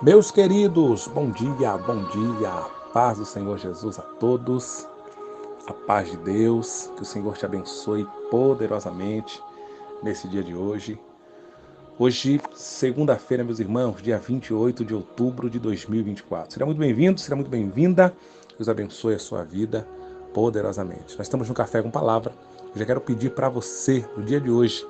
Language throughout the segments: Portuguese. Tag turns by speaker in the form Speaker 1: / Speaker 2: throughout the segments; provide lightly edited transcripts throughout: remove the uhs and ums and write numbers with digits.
Speaker 1: Meus queridos, bom dia, paz do Senhor Jesus a todos, a paz de Deus, que o Senhor te abençoe poderosamente nesse dia de hoje. Hoje, segunda-feira, meus irmãos, dia 28 de outubro de 2024. Será muito bem-vindo, será muito bem-vinda, Deus abençoe a sua vida poderosamente. Nós estamos no Café com Palavra, eu já quero pedir para você, no dia de hoje,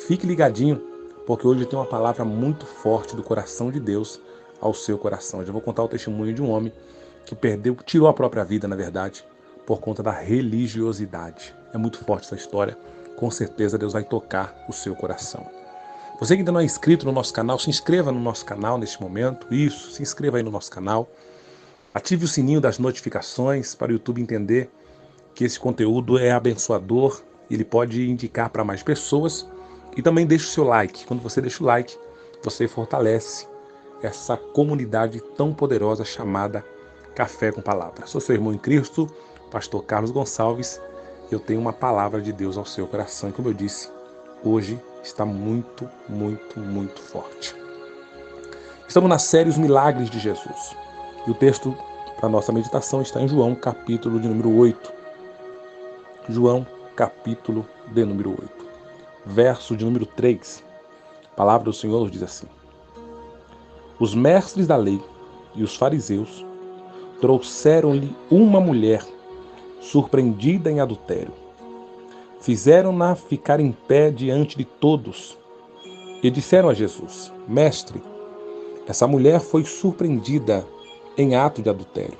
Speaker 1: fique ligadinho, porque hoje tem uma palavra muito forte do coração de Deus ao seu coração. Eu já vou contar o testemunho de um homem que tirou a própria vida, na verdade, por conta da religiosidade. É muito forte essa história. Com certeza Deus vai tocar o seu coração. Você que ainda não é inscrito no nosso canal, se inscreva no nosso canal neste momento. Isso, se inscreva aí no nosso canal. Ative o sininho das notificações para o YouTube entender que esse conteúdo é abençoador. Ele pode indicar para mais pessoas. E também deixe o seu like. Quando você deixa o like, você fortalece essa comunidade tão poderosa chamada Café com Palavra. Sou seu irmão em Cristo, pastor Carlos Gonçalves, e eu tenho uma palavra de Deus ao seu coração. E como eu disse, hoje está muito, muito, muito forte. Estamos na série Os Milagres de Jesus. E o texto para nossa meditação está em João, capítulo de número 8. João, capítulo de número 8. Verso de número 3. A palavra do Senhor diz assim: Os mestres da lei e os fariseus trouxeram-lhe uma mulher surpreendida em adultério. Fizeram-na ficar em pé diante de todos e disseram a Jesus: Mestre, essa mulher foi surpreendida em ato de adultério.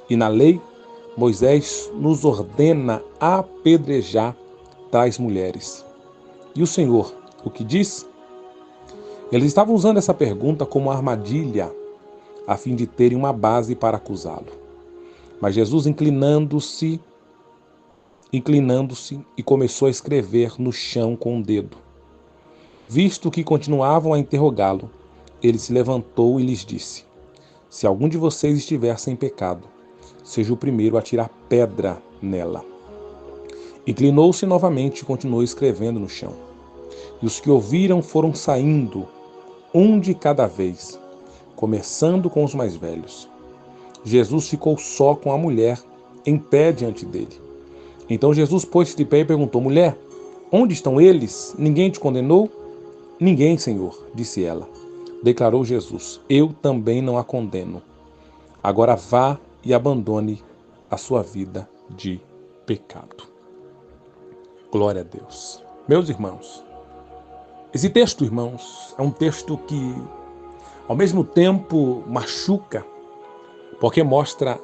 Speaker 1: E na lei, Moisés nos ordena apedrejar tais mulheres. E o Senhor, o que diz? Eles estavam usando essa pergunta como armadilha, a fim de terem uma base para acusá-lo. Mas Jesus, inclinando-se e começou a escrever no chão com o dedo. Visto que continuavam a interrogá-lo, ele se levantou e lhes disse: Se algum de vocês estiver sem pecado, seja o primeiro a tirar pedra nela. Inclinou-se novamente e continuou escrevendo no chão. E os que ouviram foram saindo, um de cada vez, começando com os mais velhos. Jesus ficou só com a mulher, em pé diante dele. Então Jesus pôs-se de pé e perguntou: Mulher, onde estão eles? Ninguém te condenou? Ninguém, Senhor, disse ela. Declarou Jesus: Eu também não a condeno. Agora vá e abandone a sua vida de pecado. Glória a Deus. Meus irmãos, esse texto, irmãos, é um texto que, ao mesmo tempo, machuca, porque mostra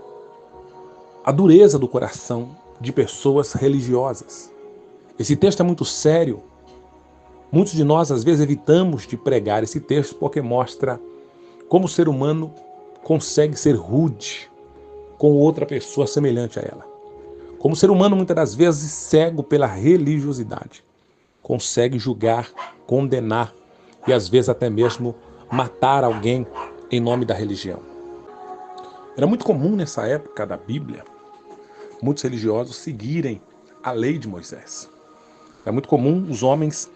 Speaker 1: a dureza do coração de pessoas religiosas. Esse texto é muito sério. Muitos de nós, às vezes, evitamos de pregar esse texto porque mostra como o ser humano consegue ser rude com outra pessoa semelhante a ela. Como o ser humano, muitas das vezes, cego pela religiosidade, consegue julgar, condenar e, às vezes, até mesmo matar alguém em nome da religião. Era muito comum nessa época da Bíblia muitos religiosos seguirem a lei de Moisés. É muito comum os homens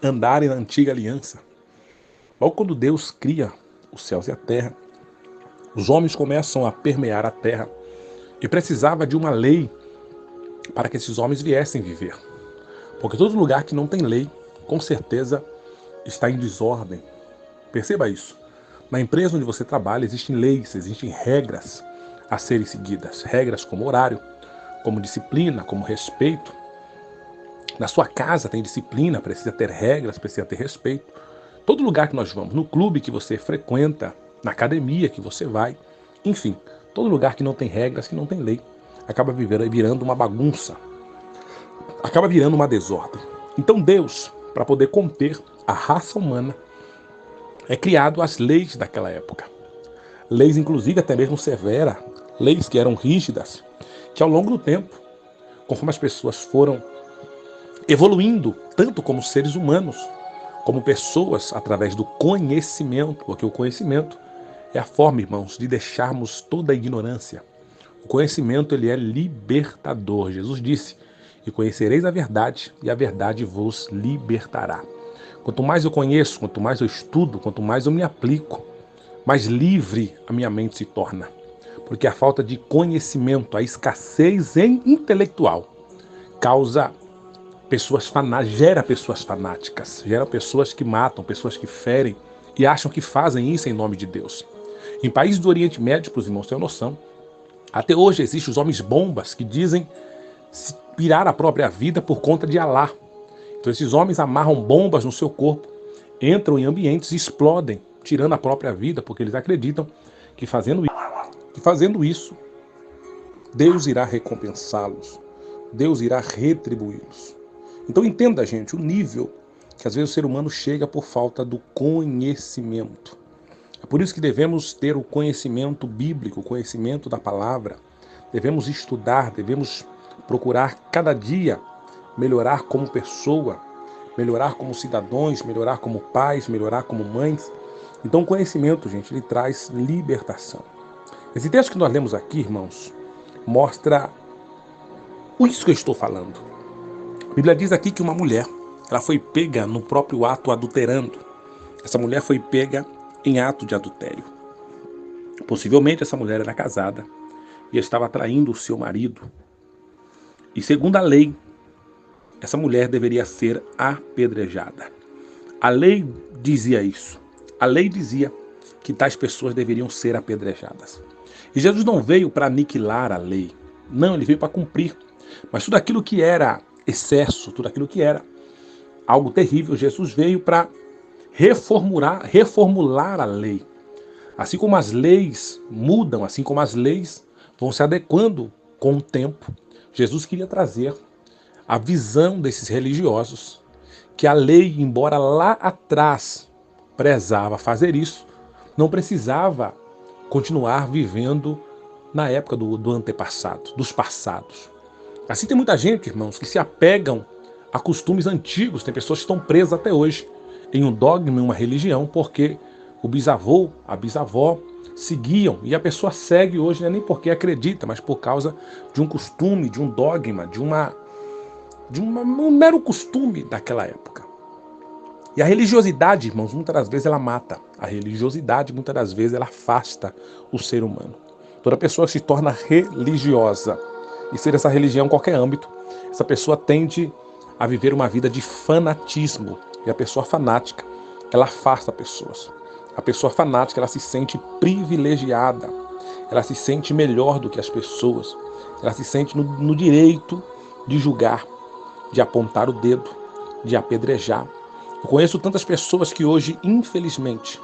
Speaker 1: andarem na antiga aliança. Logo quando Deus cria os céus e a terra, os homens começam a permear a terra e precisava de uma lei para que esses homens viessem viver. Porque todo lugar que não tem lei, com certeza, está em desordem. Perceba isso. Na empresa onde você trabalha, existem leis, existem regras a serem seguidas. Regras como horário, como disciplina, como respeito. Na sua casa tem disciplina, precisa ter regras, precisa ter respeito. Todo lugar que nós vamos, no clube que você frequenta, na academia que você vai, enfim, todo lugar que não tem regras, que não tem lei, acaba virando uma bagunça, acaba virando uma desordem. Então Deus, para poder conter a raça humana, é criado as leis daquela época. Leis, inclusive, até mesmo severas, leis que eram rígidas, que ao longo do tempo, conforme as pessoas foram evoluindo, tanto como seres humanos, como pessoas, através do conhecimento, porque o conhecimento é a forma, irmãos, de deixarmos toda a ignorância. O conhecimento, ele é libertador. Jesus disse: E conhecereis a verdade, e a verdade vos libertará. Quanto mais eu conheço, quanto mais eu estudo, quanto mais eu me aplico, mais livre a minha mente se torna. Porque a falta de conhecimento, a escassez intelectual, gera pessoas fanáticas, gera pessoas que matam, pessoas que ferem e acham que fazem isso em nome de Deus. Em países do Oriente Médio, para os irmãos terem noção, até hoje existem os homens bombas que dizem tirar a própria vida por conta de Alá. Então esses homens amarram bombas no seu corpo, entram em ambientes e explodem, tirando a própria vida, porque eles acreditam que fazendo isso, Deus irá recompensá-los, Deus irá retribuí-los. Então entenda, gente, o nível que às vezes o ser humano chega por falta do conhecimento. É por isso que devemos ter o conhecimento bíblico, o conhecimento da palavra. Devemos estudar, devemos procurar cada dia melhorar como pessoa, melhorar como cidadãos, melhorar como pais, melhorar como mães. Então o conhecimento, gente, ele traz libertação. Esse texto que nós lemos aqui, irmãos, mostra isso que eu estou falando. A Bíblia diz aqui que uma mulher, ela foi pega no próprio ato adulterando. Essa mulher foi pega em ato de adultério. Possivelmente essa mulher era casada e estava traindo o seu marido. E segundo a lei, essa mulher deveria ser apedrejada. A lei dizia isso. A lei dizia que tais pessoas deveriam ser apedrejadas. E Jesus não veio para aniquilar a lei. Não, ele veio para cumprir. Mas tudo aquilo que era excesso, tudo aquilo que era algo terrível, Jesus veio para reformular a lei. Assim como as leis mudam, assim como as leis vão se adequando com o tempo, Jesus queria trazer a visão desses religiosos, que a lei, embora lá atrás prezava fazer isso, não precisava continuar vivendo na época do antepassado, dos passados. Assim tem muita gente, irmãos, que se apegam a costumes antigos. Tem pessoas que estão presas até hoje em um dogma, em uma religião, porque o bisavô, a bisavó seguiam, e a pessoa segue hoje, não é nem porque acredita, mas por causa de um costume, de um dogma, de um mero costume daquela época. E a religiosidade, irmãos, muitas das vezes ela mata. A religiosidade, muitas das vezes, ela afasta o ser humano. Toda pessoa que se torna religiosa, e ser essa religião em qualquer âmbito, essa pessoa tende a viver uma vida de fanatismo. E a pessoa fanática, ela afasta pessoas. A pessoa fanática, ela se sente privilegiada. Ela se sente melhor do que as pessoas. Ela se sente no direito de julgar, de apontar o dedo, de apedrejar. Eu conheço tantas pessoas que hoje, infelizmente,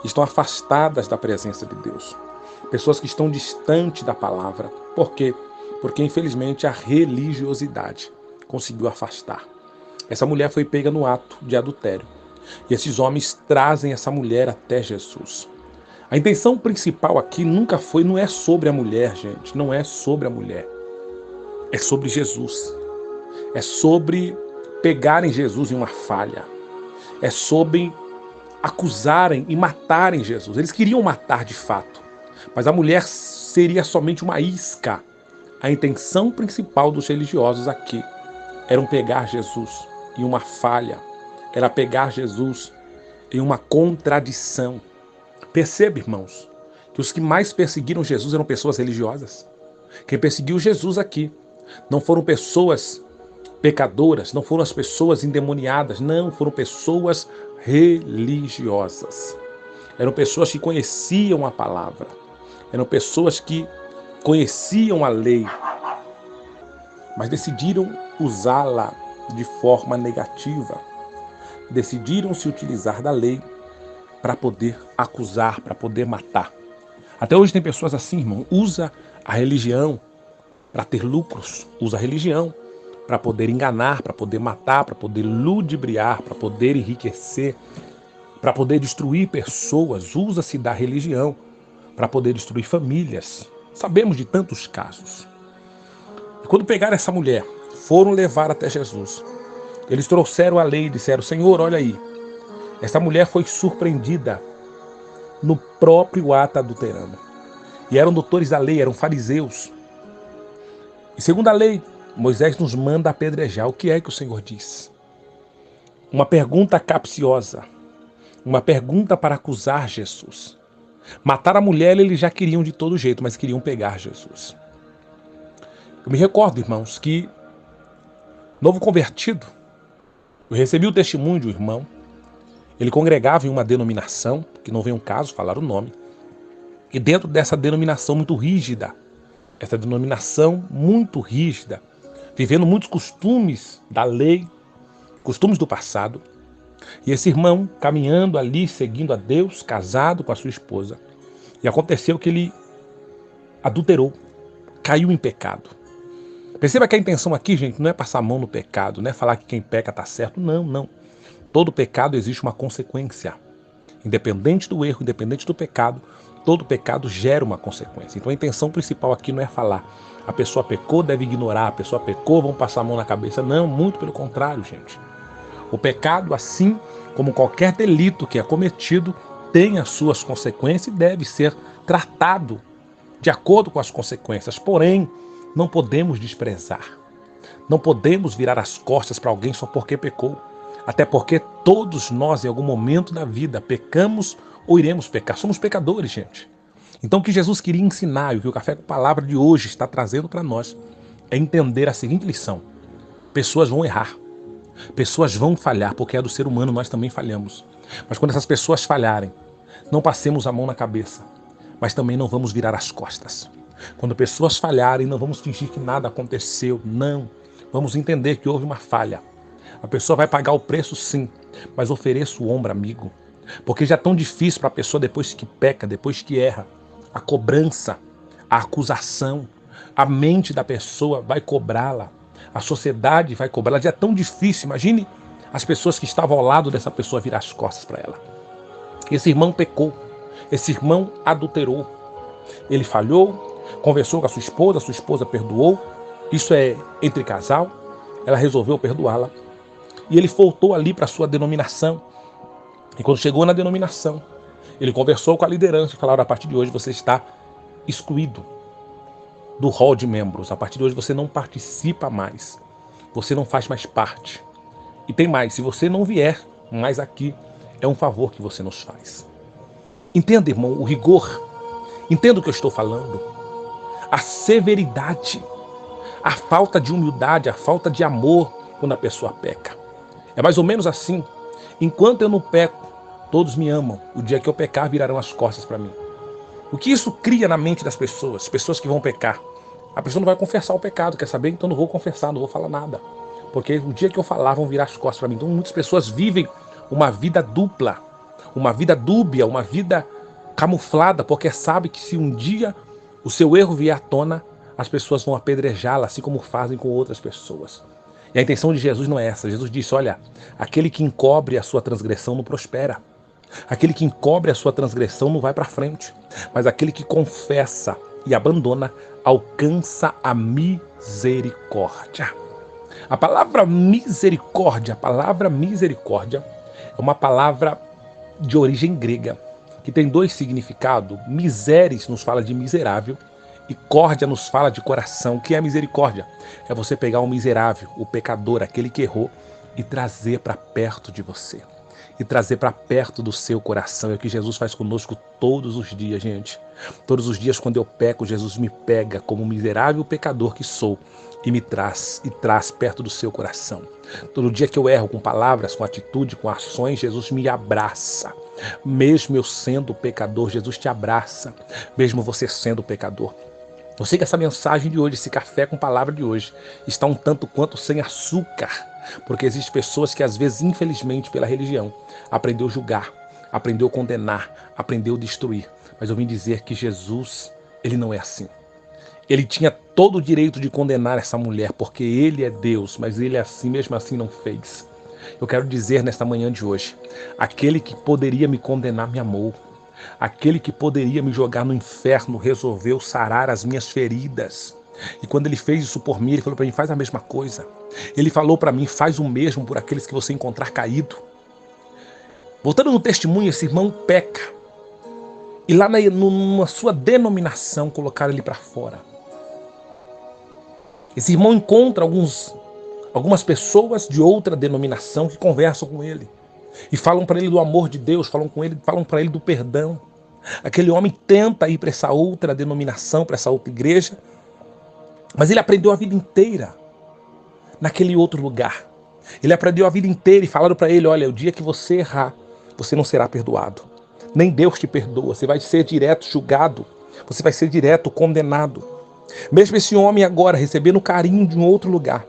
Speaker 1: estão afastadas da presença de Deus. Pessoas que estão distantes da palavra. Por quê? Porque, infelizmente, a religiosidade conseguiu afastar. Essa mulher foi pega no ato de adultério. E esses homens trazem essa mulher até Jesus. A intenção principal aqui não é sobre a mulher, gente. Não é sobre a mulher. É sobre Jesus. É sobre pegarem Jesus em uma falha. É sobre acusarem e matarem Jesus. Eles queriam matar de fato. Mas a mulher seria somente uma isca. A intenção principal dos religiosos aqui era pegar Jesus em uma falha. Era pegar Jesus em uma contradição. Percebe, irmãos, que os que mais perseguiram Jesus eram pessoas religiosas. Quem perseguiu Jesus aqui não foram pessoas pecadoras, não foram as pessoas endemoniadas, não, foram pessoas religiosas. Eram pessoas que conheciam a palavra, eram pessoas que conheciam a lei, mas decidiram usá-la de forma negativa. Decidiram se utilizar da lei para poder acusar, para poder matar. Até hoje tem pessoas assim, irmão, usa a religião para ter lucros, usa a religião para poder enganar, para poder matar, para poder ludibriar, para poder enriquecer, para poder destruir pessoas, usa-se da religião para poder destruir famílias. Sabemos de tantos casos. E quando pegaram essa mulher, foram levar até Jesus. Eles trouxeram a lei e disseram: Senhor, olha aí, essa mulher foi surpreendida no próprio ato adulterando. E eram doutores da lei, eram fariseus. E segundo a lei, Moisés nos manda apedrejar. O que é que o Senhor diz? Uma pergunta capciosa. Uma pergunta para acusar Jesus. Matar a mulher eles já queriam de todo jeito, mas queriam pegar Jesus. Eu me recordo, irmãos, que novo convertido, eu recebi o testemunho de um irmão. Ele congregava em uma denominação, que não vem um caso falar o nome, e dentro dessa denominação muito rígida, vivendo muitos costumes da lei, costumes do passado, e esse irmão caminhando ali, seguindo a Deus, casado com a sua esposa, e aconteceu que ele adulterou, caiu em pecado. Perceba que a intenção aqui, gente, não é passar a mão no pecado, não é falar que quem peca está certo, não. Todo pecado existe uma consequência. Independente do erro, independente do pecado, todo pecado gera uma consequência. Então a intenção principal aqui não é falar a pessoa pecou, deve ignorar, a pessoa pecou, vamos passar a mão na cabeça. Não, muito pelo contrário, gente. O pecado, assim como qualquer delito que é cometido, tem as suas consequências e deve ser tratado de acordo com as consequências. Porém, não podemos desprezar. Não podemos virar as costas para alguém só porque pecou. Até porque todos nós, em algum momento da vida, pecamos ou iremos pecar. Somos pecadores, gente. Então, o que Jesus queria ensinar e o que o Café com Palavra de hoje está trazendo para nós é entender a seguinte lição. Pessoas vão errar. Pessoas vão falhar, porque é do ser humano, nós também falhamos. Mas quando essas pessoas falharem, não passemos a mão na cabeça, mas também não vamos virar as costas. Quando pessoas falharem, não vamos fingir que nada aconteceu, não. Vamos entender que houve uma falha. A pessoa vai pagar o preço, sim, mas ofereça o ombro, amigo. Porque já é tão difícil para a pessoa depois que peca, depois que erra. A cobrança, a acusação, a mente da pessoa vai cobrá-la. A sociedade vai cobrá-la. Já é tão difícil. Imagine as pessoas que estavam ao lado dessa pessoa virar as costas para ela. Esse irmão pecou. Esse irmão adulterou. Ele falhou, conversou com a sua esposa perdoou. Isso é entre casal. Ela resolveu perdoá-la. E ele voltou ali para a sua denominação. E quando chegou na denominação, ele conversou com a liderança e falaram: a partir de hoje você está excluído do hall de membros. A partir de hoje você não participa mais. Você não faz mais parte. E tem mais, se você não vier mais aqui, é um favor que você nos faz. Entenda, irmão, o rigor. Entenda o que eu estou falando. A severidade. A falta de humildade, a falta de amor quando a pessoa peca. É mais ou menos assim. Enquanto eu não peco, todos me amam. O dia que eu pecar, virarão as costas para mim. O que isso cria na mente das pessoas? Pessoas que vão pecar. A pessoa não vai confessar o pecado, quer saber? Então não vou confessar, não vou falar nada. Porque o dia que eu falar, vão virar as costas para mim. Então muitas pessoas vivem uma vida dupla, uma vida dúbia, uma vida camuflada, porque sabe que se um dia o seu erro vier à tona, as pessoas vão apedrejá-la, assim como fazem com outras pessoas. E a intenção de Jesus não é essa. Jesus disse: olha, aquele que encobre a sua transgressão não prospera. Aquele que encobre a sua transgressão não vai para frente. Mas aquele que confessa e abandona alcança a misericórdia. A palavra misericórdia é uma palavra de origem grega, que tem dois significados. Miseres nos fala de miserável e córdia nos fala de coração. O que é misericórdia? É você pegar o miserável, o pecador, aquele que errou, e trazer para perto de você. E trazer para perto do seu coração. É o que Jesus faz conosco todos os dias, gente. Todos os dias, quando eu peco, Jesus me pega como miserável pecador que sou e me traz perto do seu coração. Todo dia que eu erro com palavras, com atitude, com ações, Jesus me abraça. Mesmo eu sendo pecador, Jesus te abraça. Mesmo você sendo pecador. Eu sei que essa mensagem de hoje, esse café com palavra de hoje, está um tanto quanto sem açúcar. Porque existem pessoas que às vezes, infelizmente, pela religião, aprendeu a julgar, aprendeu a condenar, aprendeu a destruir. Mas eu vim dizer que Jesus, ele não é assim. Ele tinha todo o direito de condenar essa mulher, porque ele é Deus, mas ele assim, mesmo assim não fez. Eu quero dizer nesta manhã de hoje, aquele que poderia me condenar me amou. Aquele que poderia me jogar no inferno resolveu sarar as minhas feridas. E quando ele fez isso por mim, ele falou para mim: faz a mesma coisa. Ele falou para mim: faz o mesmo por aqueles que você encontrar caído. Voltando no testemunho, esse irmão peca. E lá na sua denominação colocaram ele para fora. Esse irmão encontra algumas pessoas de outra denominação que conversam com ele. E falam para ele do amor de Deus, falam para ele do perdão. Aquele homem tenta ir para essa outra denominação, para essa outra igreja, mas ele aprendeu a vida inteira naquele outro lugar. Ele aprendeu a vida inteira e falaram para ele, olha, o dia que você errar, você não será perdoado. Nem Deus te perdoa, você vai ser direto julgado, você vai ser direto condenado. Mesmo esse homem agora recebendo o carinho de um outro lugar,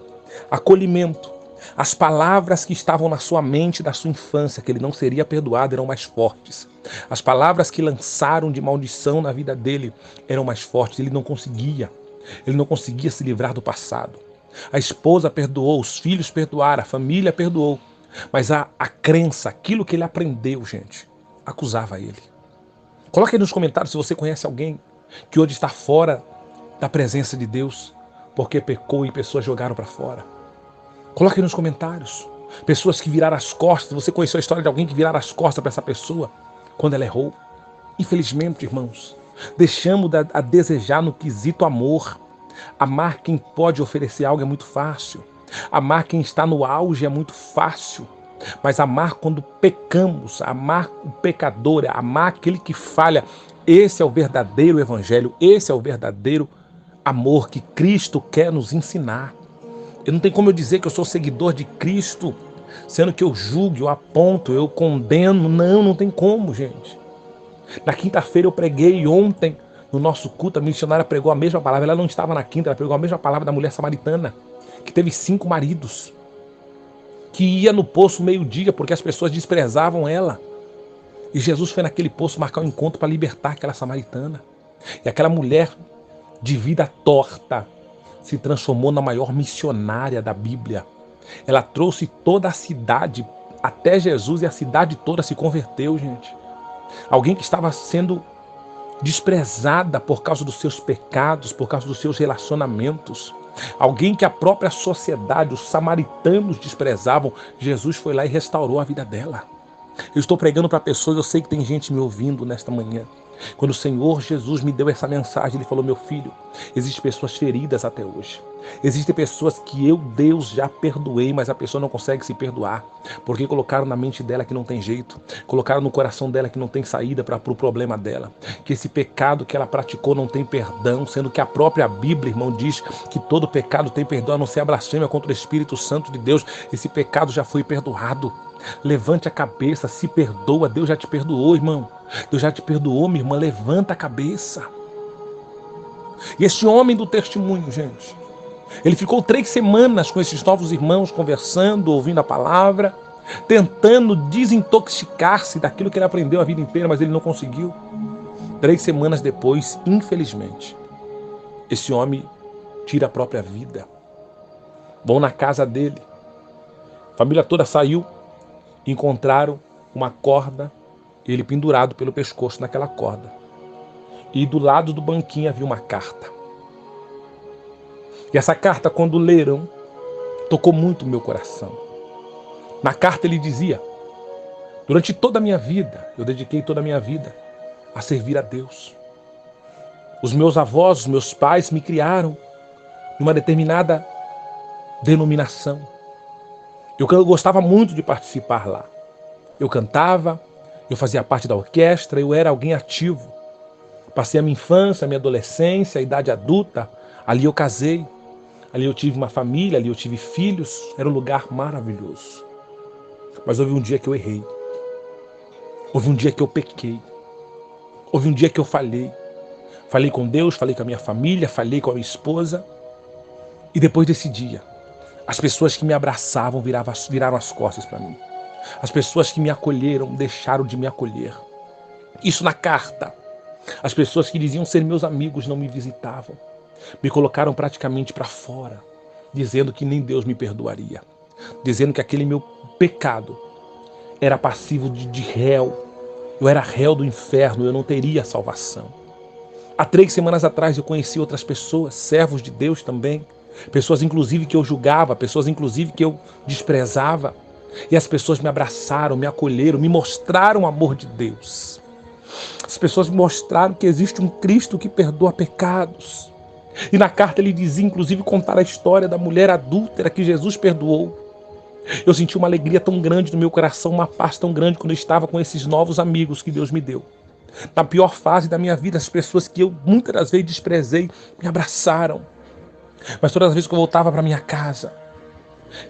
Speaker 1: acolhimento, as palavras que estavam na sua mente da sua infância, que ele não seria perdoado, eram mais fortes. As palavras que lançaram de maldição na vida dele eram mais fortes. Ele não conseguia se livrar do passado. A esposa perdoou, os filhos perdoaram, a família perdoou. Mas a crença, aquilo que ele aprendeu, gente, acusava ele. Coloque aí nos comentários se você conhece alguém que hoje está fora da presença de Deus porque pecou e pessoas jogaram para fora. Coloque aí nos comentários. Pessoas que viraram as costas. Você conheceu a história de alguém que viraram as costas para essa pessoa quando ela errou? Infelizmente, irmãos, deixamos a desejar no quesito amor. Amar quem pode oferecer algo é muito fácil. Amar quem está no auge é muito fácil. Mas amar quando pecamos, amar o pecador, amar aquele que falha, esse é o verdadeiro evangelho, esse é o verdadeiro amor que Cristo quer nos ensinar. Eu não tenho como eu dizer que eu sou seguidor de Cristo, sendo que eu julgo, eu aponto, eu condeno. Não tem como, gente. Na quinta-feira eu preguei, ontem no nosso culto a missionária pregou a mesma palavra. Ela não estava na quinta, ela pregou a mesma palavra da mulher samaritana, que teve 5 maridos, que ia no poço meio-dia porque as pessoas desprezavam ela. E Jesus foi naquele poço marcar um encontro para libertar aquela samaritana. E aquela mulher de vida torta se transformou na maior missionária da Bíblia. Ela trouxe toda a cidade até Jesus e a cidade toda se converteu, gente. Alguém que estava sendo desprezada por causa dos seus pecados, por causa dos seus relacionamentos. Alguém que a própria sociedade, os samaritanos desprezavam. Jesus foi lá e restaurou a vida dela. Eu estou pregando para pessoas, eu sei que tem gente me ouvindo nesta manhã. Quando o Senhor Jesus me deu essa mensagem, Ele falou, meu filho, existem pessoas feridas até hoje. Existem pessoas que eu, Deus, já perdoei, mas a pessoa não consegue se perdoar. Porque colocaram na mente dela que não tem jeito. Colocaram no coração dela que não tem saída para o problema dela. Que esse pecado que ela praticou não tem perdão, sendo que a própria Bíblia, irmão, diz que todo pecado tem perdão, a não ser a blasfêmia contra o Espírito Santo de Deus. Esse pecado já foi perdoado. Levante a cabeça, se perdoa, Deus já te perdoou, irmão. Deus já te perdoou, minha irmã, levanta a cabeça. E esse homem do testemunho, gente, ele ficou 3 semanas com esses novos irmãos, conversando, ouvindo a palavra, tentando desintoxicar-se daquilo que ele aprendeu a vida inteira, mas ele não conseguiu. 3 semanas depois, infelizmente, esse homem tira a própria vida. Vão na casa dele, a família toda saiu, encontraram uma corda, ele pendurado pelo pescoço naquela corda. E do lado do banquinho havia uma carta. E essa carta, quando leram, tocou muito o meu coração. Na carta ele dizia, durante toda a minha vida, eu dediquei toda a minha vida a servir a Deus. Os meus avós, os meus pais me criaram numa determinada denominação. Eu gostava muito de participar lá. Eu cantava, eu fazia parte da orquestra, eu era alguém ativo. Passei a minha infância, a minha adolescência, a idade adulta. Ali eu casei, ali eu tive uma família, ali eu tive filhos. Era um lugar maravilhoso. Mas houve um dia que eu errei. Houve um dia que eu pequei. Houve um dia que eu falhei. Falei com Deus, falei com a minha família, falei com a minha esposa. E depois desse dia, as pessoas que me abraçavam viraram as costas para mim. As pessoas que me acolheram deixaram de me acolher. Isso na carta. As pessoas que diziam ser meus amigos não me visitavam. Me colocaram praticamente para fora, dizendo que nem Deus me perdoaria. Dizendo que aquele meu pecado era passivo de réu. Eu era réu do inferno, eu não teria salvação. Há 3 semanas atrás eu conheci outras pessoas, servos de Deus também. Pessoas inclusive que eu julgava, pessoas inclusive que eu desprezava. E as pessoas me abraçaram, me acolheram, me mostraram o amor de Deus. As pessoas me mostraram que existe um Cristo que perdoa pecados. E na carta ele dizia, inclusive, contar a história da mulher adúltera que Jesus perdoou. Eu senti uma alegria tão grande no meu coração, uma paz tão grande quando eu estava com esses novos amigos que Deus me deu. Na pior fase da minha vida, as pessoas que eu muitas das vezes desprezei me abraçaram. Mas todas as vezes que eu voltava para minha casa,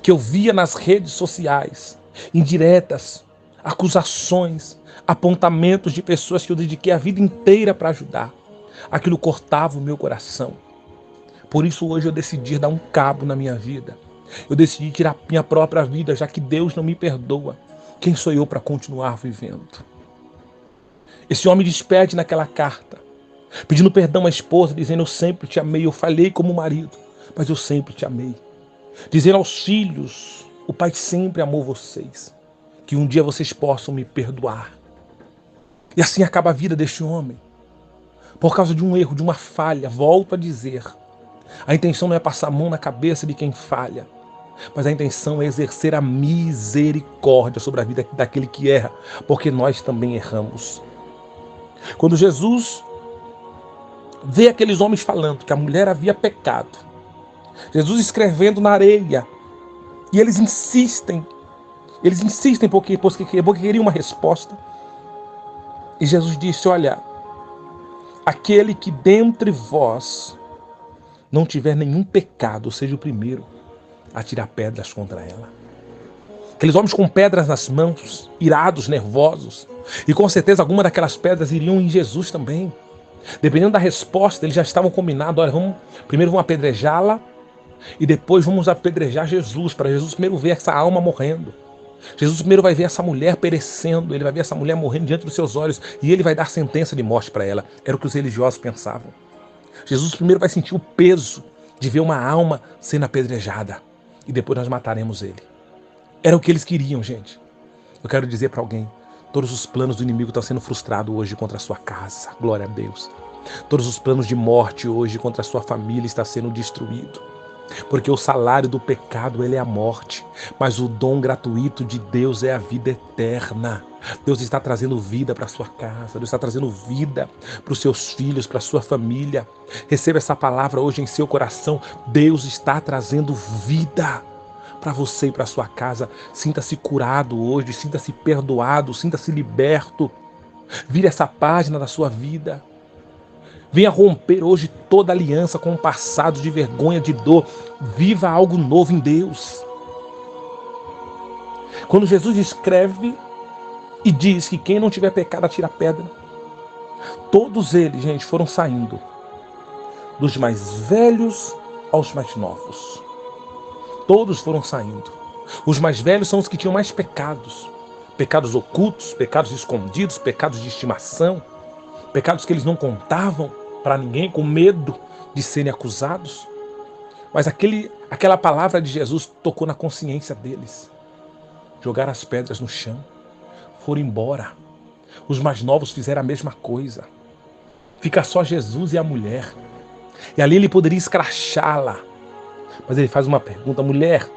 Speaker 1: que eu via nas redes sociais, indiretas, acusações, apontamentos de pessoas que eu dediquei a vida inteira para ajudar, aquilo cortava o meu coração. Por isso hoje eu decidi dar um cabo na minha vida. Eu decidi tirar minha própria vida, já que Deus não me perdoa. Quem sou eu para continuar vivendo? Esse homem despede naquela carta, pedindo perdão à esposa, dizendo: eu sempre te amei, eu falhei como marido, mas eu sempre te amei. Dizendo aos filhos: o Pai sempre amou vocês, que um dia vocês possam me perdoar. E assim acaba a vida deste homem. Por causa de um erro, de uma falha, volto a dizer, a intenção não é passar a mão na cabeça de quem falha, mas a intenção é exercer a misericórdia sobre a vida daquele que erra, porque nós também erramos. Quando Jesus vê aqueles homens falando que a mulher havia pecado, Jesus escrevendo na areia, e eles insistem porque queriam uma resposta. E Jesus disse: olha, aquele que dentre vós não tiver nenhum pecado, seja o primeiro a tirar pedras contra ela. Aqueles homens com pedras nas mãos, irados, nervosos, e com certeza alguma daquelas pedras iriam em Jesus também. Dependendo da resposta, eles já estavam combinados: olha, primeiro vamos apedrejá-la e depois vamos apedrejar Jesus, para Jesus primeiro ver essa alma morrendo. Jesus primeiro vai ver essa mulher perecendo, ele vai ver essa mulher morrendo diante dos seus olhos e ele vai dar sentença de morte para ela. Era o que os religiosos pensavam. Jesus primeiro vai sentir o peso de ver uma alma sendo apedrejada e depois nós mataremos ele. Era o que eles queriam, gente. Eu quero dizer para alguém: todos os planos do inimigo estão sendo frustrados hoje contra a sua casa. Glória a Deus. Todos os planos de morte hoje contra a sua família estão sendo destruídos. Porque o salário do pecado, ele é a morte, mas o dom gratuito de Deus é a vida eterna. Deus está trazendo vida para a sua casa, Deus está trazendo vida para os seus filhos, para a sua família. Receba essa palavra hoje em seu coração. Deus está trazendo vida para você e para a sua casa. Sinta-se curado hoje, sinta-se perdoado, sinta-se liberto. Vire essa página da sua vida. Venha romper hoje toda aliança com o passado de vergonha, de dor. Viva algo novo em Deus. Quando Jesus escreve e diz que quem não tiver pecado atira pedra, todos eles, gente, foram saindo, dos mais velhos aos mais novos. Todos foram saindo. Os mais velhos são os que tinham mais pecados. Pecados ocultos, pecados escondidos, pecados de estimação, pecados que eles não contavam para ninguém, com medo de serem acusados. Mas aquela palavra de Jesus tocou na consciência deles. Jogaram as pedras no chão, foram embora. Os mais novos fizeram a mesma coisa. Fica só Jesus e a mulher. E ali ele poderia escrachá-la. Mas ele faz uma pergunta: mulher,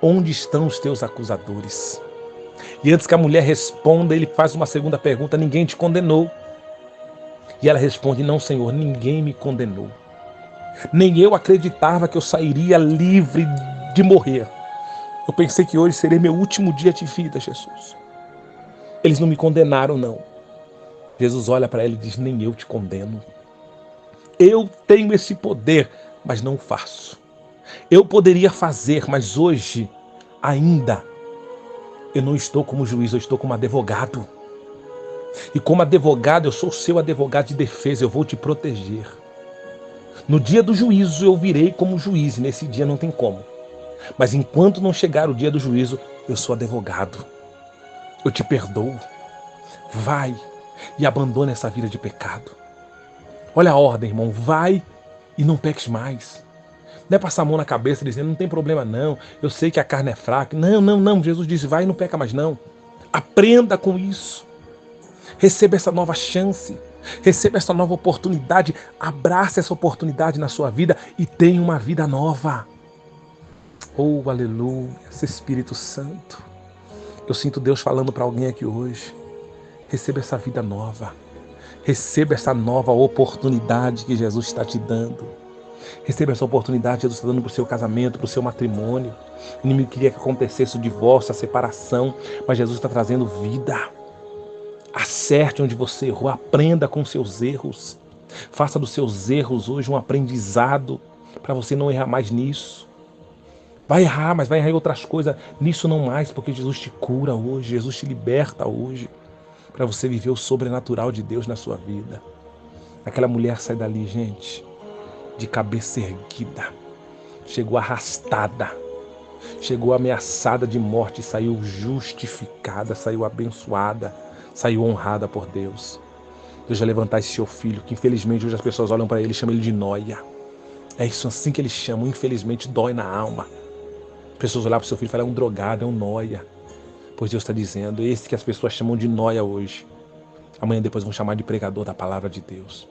Speaker 1: onde estão os teus acusadores? E antes que a mulher responda, ele faz uma segunda pergunta: ninguém te condenou? E ela responde: não, Senhor, ninguém me condenou. Nem eu acreditava que eu sairia livre de morrer. Eu pensei que hoje seria meu último dia de vida, Jesus. Eles não me condenaram, não. Jesus olha para ela e diz: nem eu te condeno. Eu tenho esse poder, mas não faço. Eu poderia fazer, mas hoje ainda eu não estou como juiz, eu estou como advogado. E como advogado, eu sou seu advogado de defesa, eu vou te proteger. No dia do juízo eu virei como juiz, e nesse dia não tem como. Mas enquanto não chegar o dia do juízo, eu sou advogado. Eu te perdoo. Vai e abandone essa vida de pecado. Olha a ordem, irmão, vai e não peques mais. Não é passar a mão na cabeça dizendo: não tem problema não, eu sei que a carne é fraca. Não, Jesus disse: vai e não peca mais não. Aprenda com isso. Receba essa nova chance, receba essa nova oportunidade, abrace essa oportunidade na sua vida e tenha uma vida nova. Oh, aleluia, esse Espírito Santo. Eu sinto Deus falando para alguém aqui hoje. Receba essa vida nova, receba essa nova oportunidade que Jesus está te dando. Receba essa oportunidade que Jesus está dando para o seu casamento, para o seu matrimônio. O inimigo queria que acontecesse o divórcio, a separação, mas Jesus está trazendo vida. Acerte onde você errou, aprenda com seus erros. Faça dos seus erros hoje um aprendizado para você não errar mais nisso. Vai errar, mas vai errar em outras coisas. Nisso não mais, porque Jesus te cura hoje, Jesus te liberta hoje, para você viver o sobrenatural de Deus na sua vida. Aquela mulher sai dali, gente, de cabeça erguida. Chegou arrastada, chegou ameaçada de morte, saiu justificada, saiu abençoada, saiu honrada por Deus. Deus vai levantar esse seu filho, que infelizmente hoje as pessoas olham para ele e chamam ele de nóia. É isso assim que eles chamam, infelizmente dói na alma. As pessoas olham para o seu filho e falam, é um drogado, é um nóia. Pois Deus está dizendo, esse que as pessoas chamam de nóia hoje, amanhã depois vão chamar de pregador da palavra de Deus.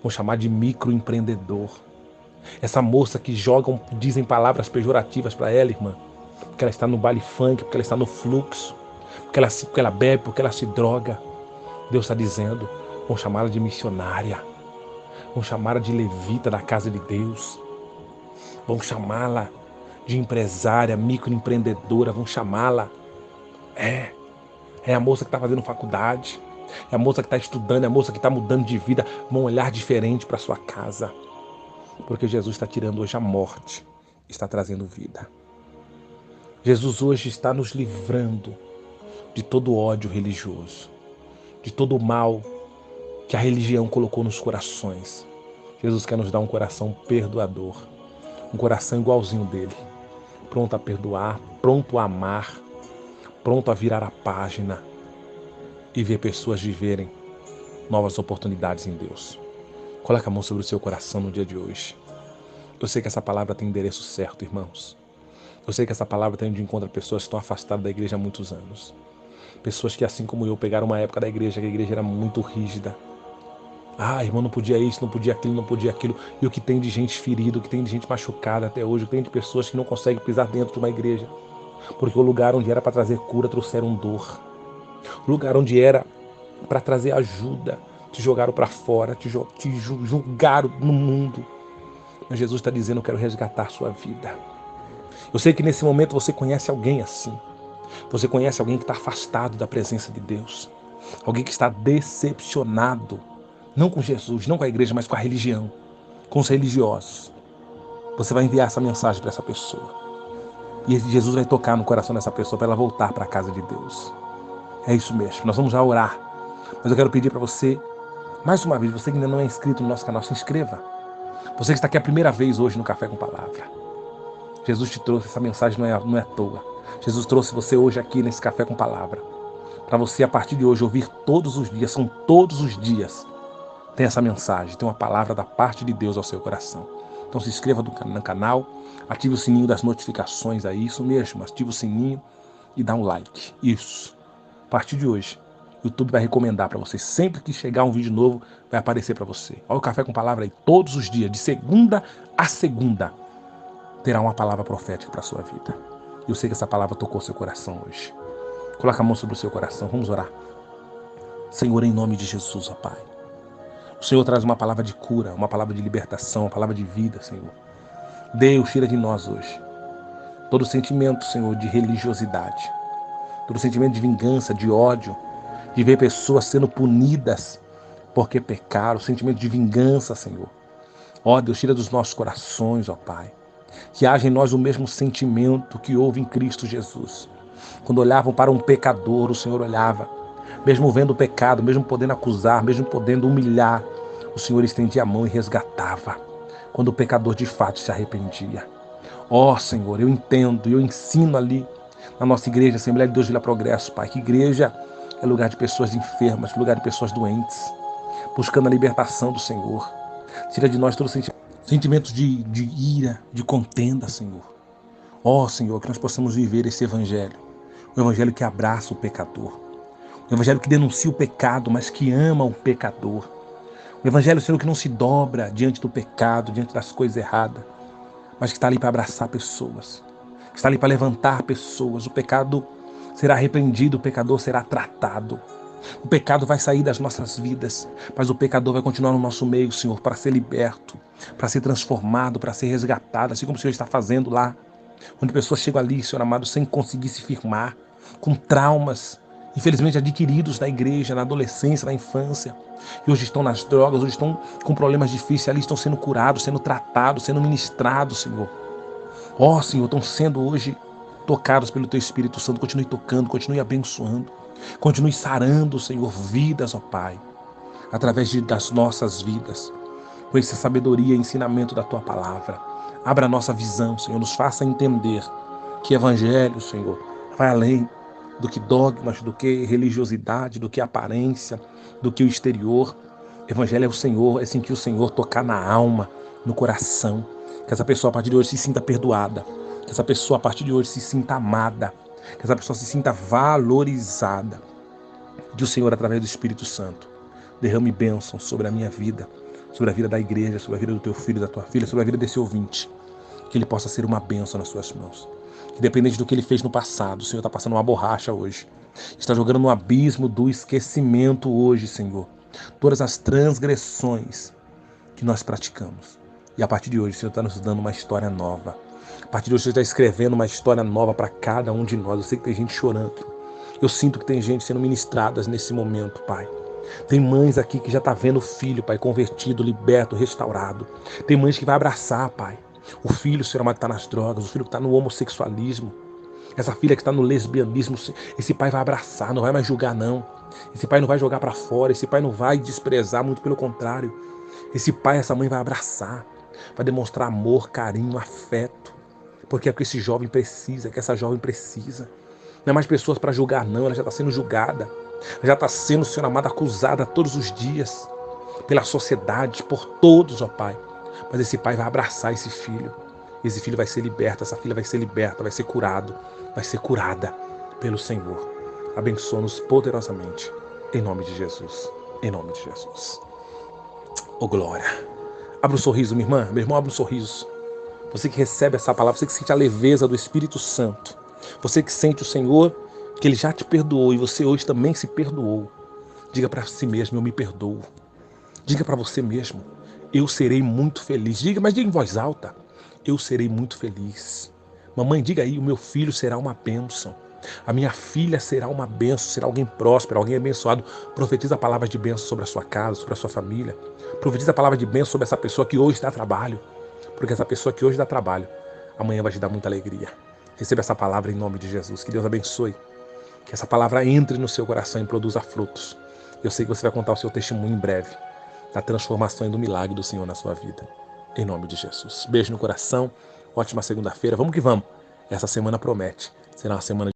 Speaker 1: Vão chamar de microempreendedor. Essa moça que dizem palavras pejorativas para ela, irmã, porque ela está no baile funk, porque ela está no fluxo, porque ela bebe, porque ela se droga. Deus está dizendo, vão chamá-la de missionária, vão chamá-la de levita da casa de Deus, vão chamá-la de empresária, microempreendedora, vão chamá-la. É a moça que está fazendo faculdade, é a moça que está estudando, é a moça que está mudando de vida, vão olhar diferente para sua casa. Porque Jesus está tirando hoje a morte, está trazendo vida. Jesus hoje está nos livrando de todo ódio religioso, de todo o mal que a religião colocou nos corações. Jesus quer nos dar um coração perdoador, um coração igualzinho dele, pronto a perdoar, pronto a amar, pronto a virar a página e ver pessoas viverem novas oportunidades em Deus. Coloque a mão sobre o seu coração no dia de hoje. Eu sei que essa palavra tem endereço certo, irmãos. Eu sei que essa palavra está indo de encontro a pessoas que estão afastadas da igreja há muitos anos. Pessoas que, assim como eu, pegaram uma época da igreja que a igreja era muito rígida. Ah, irmão, não podia isso, não podia aquilo, não podia aquilo. E o que tem de gente ferida, o que tem de gente machucada até hoje, o que tem de pessoas que não conseguem pisar dentro de uma igreja. Porque o lugar onde era para trazer cura, trouxeram dor. O lugar onde era para trazer ajuda, te jogaram para fora, te julgaram no mundo. Mas Jesus está dizendo, eu quero resgatar a sua vida. Eu sei que nesse momento você conhece alguém assim. Você conhece alguém que está afastado da presença de Deus. Alguém que está decepcionado. Não com Jesus, não com a igreja, mas com a religião. Com os religiosos. Você vai enviar essa mensagem para essa pessoa. E Jesus vai tocar no coração dessa pessoa para ela voltar para a casa de Deus. É isso mesmo. Nós vamos já orar. Mas eu quero pedir para você, mais uma vez, você que ainda não é inscrito no nosso canal, se inscreva. Você que está aqui a primeira vez hoje no Café com Palavra. Jesus te trouxe, essa mensagem não é à toa. Jesus trouxe você hoje aqui nesse Café com Palavra. Para você, a partir de hoje, ouvir todos os dias, são todos os dias, tem essa mensagem, tem uma palavra da parte de Deus ao seu coração. Então se inscreva no canal, ative o sininho das notificações aí, isso mesmo, ative o sininho e dá um like. Isso. A partir de hoje, o YouTube vai recomendar para você. Sempre que chegar um vídeo novo, vai aparecer para você. Olha o Café com Palavra aí, todos os dias, de segunda a segunda, terá uma palavra profética para a sua vida. Eu sei que essa palavra tocou seu coração hoje. Coloca a mão sobre o seu coração, vamos orar. Senhor, em nome de Jesus, ó Pai. O Senhor traz uma palavra de cura, uma palavra de libertação, uma palavra de vida, Senhor. Deus, tira de nós hoje todo sentimento, Senhor, de religiosidade, todo sentimento de vingança, de ódio, de ver pessoas sendo punidas porque pecaram, sentimento de vingança, Senhor. Ó Deus, tira dos nossos corações, ó Pai, que haja em nós o mesmo sentimento que houve em Cristo Jesus. Quando olhavam para um pecador, o Senhor olhava, mesmo vendo o pecado, mesmo podendo acusar, mesmo podendo humilhar, o Senhor estendia a mão e resgatava, quando o pecador de fato se arrependia. Ó Senhor, eu entendo, eu ensino ali na nossa igreja, Assembleia de Deus Vila Progresso, Pai, que igreja é lugar de pessoas enfermas, lugar de pessoas doentes, buscando a libertação do Senhor. Tira de nós todos os sentimentos de ira, de contenda, Senhor. Ó Senhor, que nós possamos viver esse evangelho, o evangelho que abraça o pecador, o evangelho que denuncia o pecado, mas que ama o pecador. O evangelho, Senhor, que não se dobra diante do pecado, diante das coisas erradas, mas que está ali para abraçar pessoas, que está ali para levantar pessoas. O pecado será repreendido, o pecador será tratado. O pecado vai sair das nossas vidas, mas o pecador vai continuar no nosso meio, Senhor, para ser liberto, para ser transformado, para ser resgatado, assim como o Senhor está fazendo lá, onde pessoas chegam ali, Senhor amado, sem conseguir se firmar, com traumas, infelizmente adquiridos na igreja, na adolescência, na infância, e hoje estão nas drogas, hoje estão com problemas difíceis, ali estão sendo curados, sendo tratados, sendo ministrados, Senhor. Ó, Senhor, estão sendo hoje tocados pelo Teu Espírito Santo. Continue tocando, continue abençoando, continue sarando, Senhor, vidas, ó Pai, através das nossas vidas, com essa sabedoria e ensinamento da Tua palavra. Abra a nossa visão, Senhor, nos faça entender que Evangelho, Senhor, vai além do que dogmas, do que religiosidade, do que aparência, do que o exterior. Evangelho é o Senhor, é sentir o Senhor tocar na alma, no coração. Que essa pessoa a partir de hoje se sinta perdoada. Que essa pessoa a partir de hoje se sinta amada. Que essa pessoa se sinta valorizada. Que o Senhor, através do Espírito Santo, derrame bênção sobre a minha vida, sobre a vida da igreja, sobre a vida do teu filho, da tua filha, sobre a vida desse ouvinte. Que ele possa ser uma bênção nas suas mãos. Independente do que ele fez no passado, o Senhor está passando uma borracha hoje. Está jogando no abismo do esquecimento hoje, Senhor. Todas as transgressões que nós praticamos. E a partir de hoje, o Senhor está nos dando uma história nova. A partir de hoje, o Senhor está escrevendo uma história nova para cada um de nós. Eu sei que tem gente chorando. Eu sinto que tem gente sendo ministradas nesse momento, Pai. Tem mães aqui que já está vendo o filho, Pai, convertido, liberto, restaurado. Tem mães que vai abraçar, Pai, o filho, Senhor amado, que está nas drogas, o filho que está no homossexualismo, essa filha que está no lesbianismo. Esse pai vai abraçar, não vai mais julgar, não. Esse pai não vai jogar para fora, esse pai não vai desprezar, muito pelo contrário. Esse pai, essa mãe vai abraçar, vai demonstrar amor, carinho, afeto, porque é o que esse jovem precisa, que essa jovem precisa. Não é mais pessoas para julgar, não, ela já está sendo julgada, ela já está sendo, Senhor amado, acusada todos os dias, pela sociedade, por todos, ó Pai. Mas esse pai vai abraçar esse filho vai ser liberto, essa filha vai ser liberta, vai ser curado, vai ser curada pelo Senhor. Abençoa-nos poderosamente, em nome de Jesus, em nome de Jesus. Oh glória! Abra um sorriso, minha irmã, meu irmão, abra um sorriso. Você que recebe essa palavra, você que sente a leveza do Espírito Santo, você que sente o Senhor, que Ele já te perdoou e você hoje também se perdoou. Diga para si mesmo, eu me perdoo. Diga para você mesmo, eu serei muito feliz. Diga, mas diga em voz alta, eu serei muito feliz. Mamãe, diga aí, o meu filho será uma bênção. A minha filha será uma bênção, será alguém próspero, alguém abençoado. Profetiza palavras de bênção sobre a sua casa, sobre a sua família. Profetiza palavras de bênção sobre essa pessoa que hoje dá trabalho. Porque essa pessoa que hoje dá trabalho, amanhã vai te dar muita alegria. Receba essa palavra em nome de Jesus. Que Deus abençoe. Que essa palavra entre no seu coração e produza frutos. Eu sei que você vai contar o seu testemunho em breve, da transformação e do milagre do Senhor na sua vida. Em nome de Jesus. Beijo no coração. Ótima segunda-feira. Vamos que vamos. Essa semana promete. Será uma semana